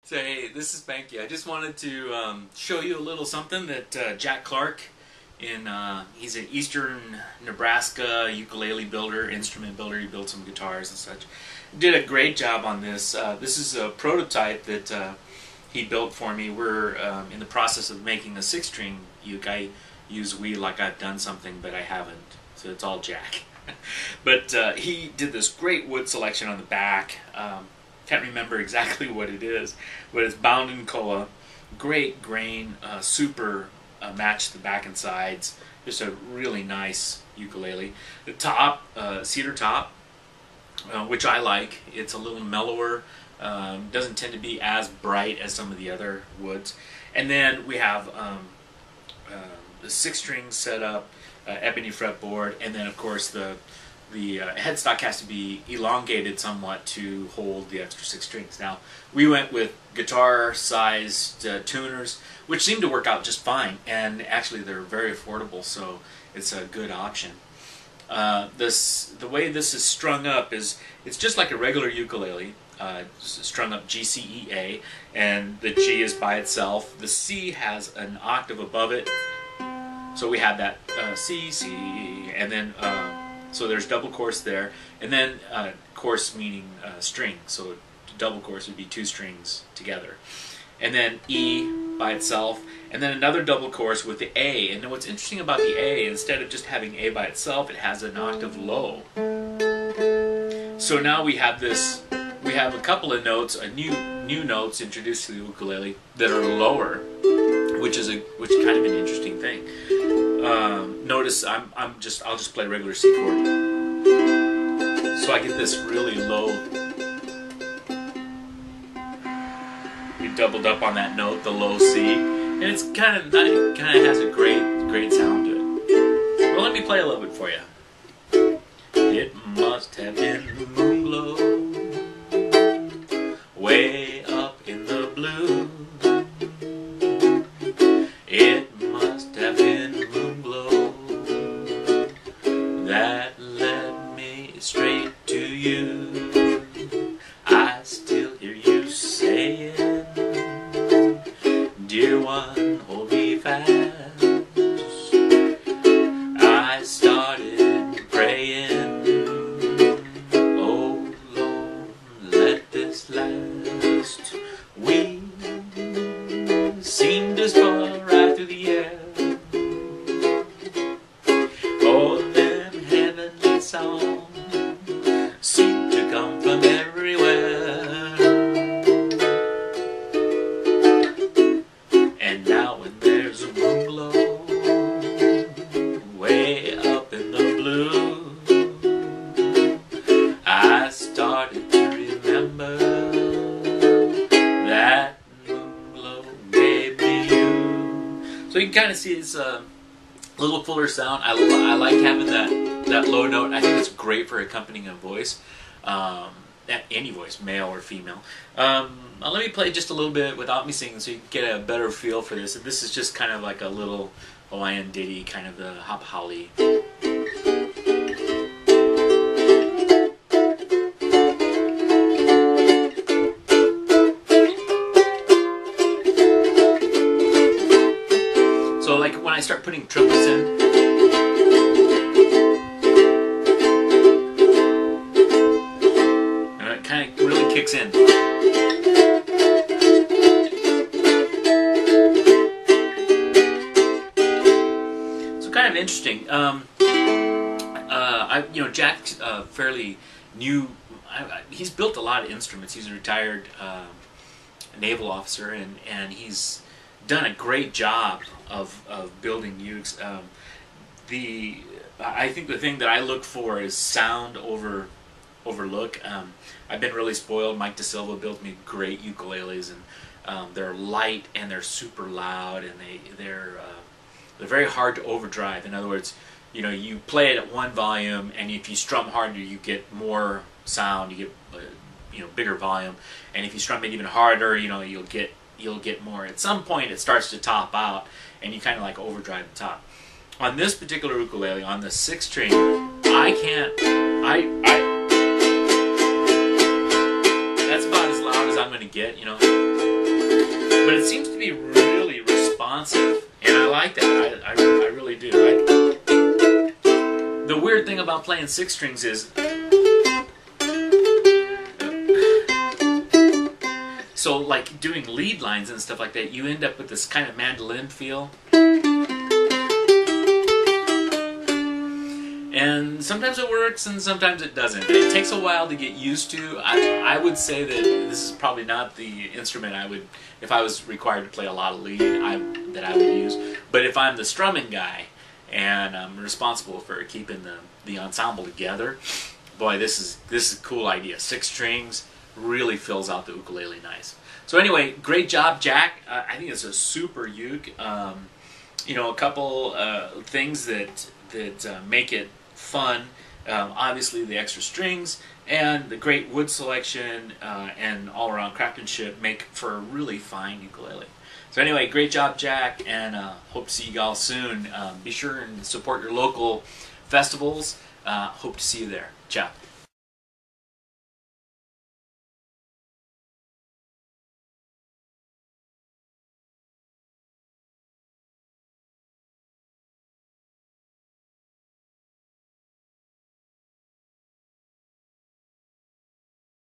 So hey, this is Spanky. I just wanted to show you a little something that Jack Clark, he's an eastern Nebraska ukulele builder, instrument builder. He built some guitars and such. Did a great job on this. This is a prototype that he built for me. We're in the process of making a 6-string uke. I use we like I've done something, but I haven't. So it's all Jack. But he did this great wood selection on the back. Can't remember exactly what it is, but it's bound in koa. Great grain, super matched the back and sides. Just a really nice ukulele. The top, cedar top, which I like. It's a little mellower. Doesn't tend to be as bright as some of the other woods. And then we have the 6-string setup, ebony fretboard, and then of course the headstock has to be elongated somewhat to hold the extra 6 strings. Now, we went with guitar-sized tuners, which seem to work out just fine, and actually they're very affordable, so it's a good option. The way this is strung up is, it's just like a regular ukulele, strung up G, C, E, A, and the G is by itself. The C has an octave above it, so we have that C, C, and then so there's double course there, and then course meaning string, so double course would be 2 strings together. And then E by itself, and then another double course with the A. And then what's interesting about the A, instead of just having A by itself, it has an octave low. So now we have this, we have a couple of notes, new notes introduced to the ukulele that are lower, which is kind of an interesting thing. Notice I'll just play regular C chord, so I get this really low. We doubled up on that note, the low C, and it's kind of has a great sound to it. Well, let me play a little bit for you. It must have been the moon glow way up in the blue. It must have been the moon glow that led me straight to you. I still hear you saying, dear one, hold me fast. I started praying, oh Lord, let this last. We seemed as far right through the air. Oh, them heavenly songs seem to come from everywhere. And now when there's a moon glow way up in the blue, I started to remember that moon glow gave me you. So you can kind of see it's a little fuller sound. I like having that low note. I think it's great for accompanying a voice, any voice, male or female. Let me play just a little bit without me singing so you can get a better feel for this. And this is just kind of like a little Hawaiian ditty, kind of the hop holly. So like when I start putting trumpets in, and it kind of really kicks in. So kind of interesting. Jack's fairly new. He's built a lot of instruments. He's a retired naval officer, and he's done a great job of building ukes. I think the thing that I look for is sound over look. I've been really spoiled. Mike DeSilva built me great ukuleles, and they're light and they're super loud, and they're very hard to overdrive. In other words, you play it at one volume, and if you strum harder, you get more sound. You get bigger volume, and if you strum it even harder, you'll get more. At some point it starts to top out and you kind of like overdrive the top. On this particular ukulele, on the 6-string, that's about as loud as I'm going to get, you know. But it seems to be really responsive, and I like that. I really do. The weird thing about playing 6 strings is, so like doing lead lines and stuff like that, you end up with this kind of mandolin feel. And sometimes it works and sometimes it doesn't. It takes a while to get used to. I would say that this is probably not the instrument I would, if I was required to play a lot of lead, that I would use. But if I'm the strumming guy and I'm responsible for keeping the ensemble together, boy, this is a cool idea. 6 strings really fills out the ukulele nice. So anyway, great job, Jack. I think it's a super uke. You know, a couple things that make it fun. Obviously the extra strings and the great wood selection and all-around craftsmanship make for a really fine ukulele. So anyway, great job, Jack, and hope to see you all soon. Be sure and support your local festivals. Hope to see you there. Ciao.